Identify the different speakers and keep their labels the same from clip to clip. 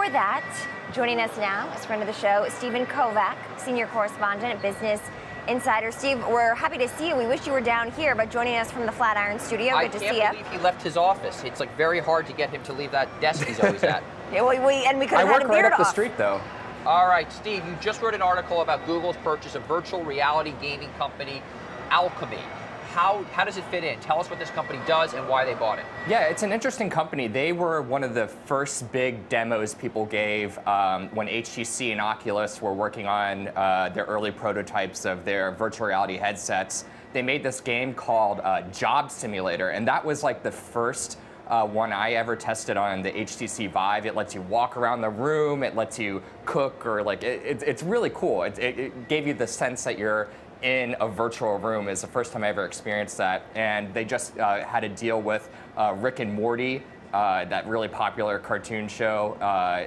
Speaker 1: before that, joining us now is friend of the show, Stephen Kovac, senior correspondent at Business Insider. Steve, we're happy to see you. We wish you were down here, but joining us from the Flatiron studio. Good to see you.
Speaker 2: I can't believe he left his office. It's like very hard to get him to leave that desk he's always at.
Speaker 1: Yeah, and we could have had him
Speaker 3: I work right up
Speaker 1: off.
Speaker 3: the street, though.
Speaker 2: All right, Steve, you just wrote an article about Google's purchase of virtual reality gaming company Alchemy. How does it fit in? Tell us what this company does and why they bought it.
Speaker 3: Yeah, it's an interesting company. They were one of the first big demos people gave when HTC and Oculus were working on their early prototypes of their virtual reality headsets. They made this game called Job Simulator, and that was like the first one I ever tested on the HTC Vive. It lets you walk around the room, it lets you cook, or like it's really cool. It gave you the sense that you're in a virtual room. Is the first time I ever experienced that. And they just had a deal with Rick and Morty, that really popular cartoon show,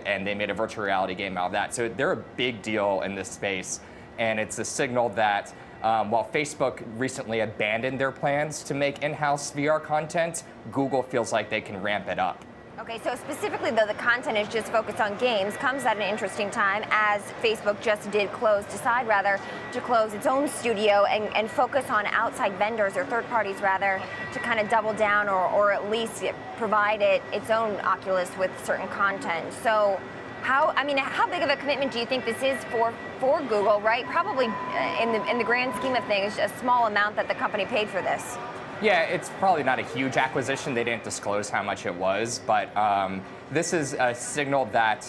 Speaker 3: and they made a virtual reality game out of that. So they're a big deal in this space, and it's a signal that while Facebook recently abandoned their plans to make in-house VR content, Google feels like they can ramp it up.
Speaker 1: Okay, so specifically though, the content is just focused on games, comes at an interesting time as Facebook just did decide rather to close its own studio and focus on outside vendors or third parties rather to kind of double down or at least provide its own Oculus with certain content. So how big of a commitment do you think this is for Google, right? Probably in the grand scheme of things, a small amount that the company paid for this.
Speaker 3: Yeah, it's probably not a huge acquisition. They didn't disclose how much it was, but this is a signal that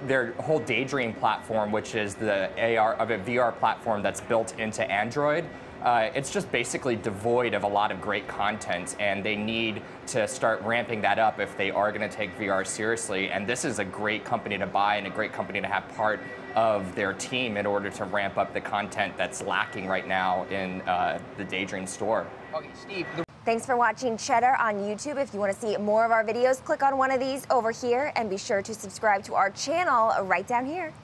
Speaker 3: their whole Daydream platform, which is the VR platform that's built into Android, it's just basically devoid of a lot of great content, and they need to start ramping that up if they are going to take VR seriously. And this is a great company to buy and a great company to have part of their team in order to ramp up the content that's lacking right now in the Daydream store.
Speaker 2: Okay, Steve.
Speaker 1: Thanks for watching Cheddar on YouTube. If you want to see more of our videos, click on one of these over here and be sure to subscribe to our channel right down here.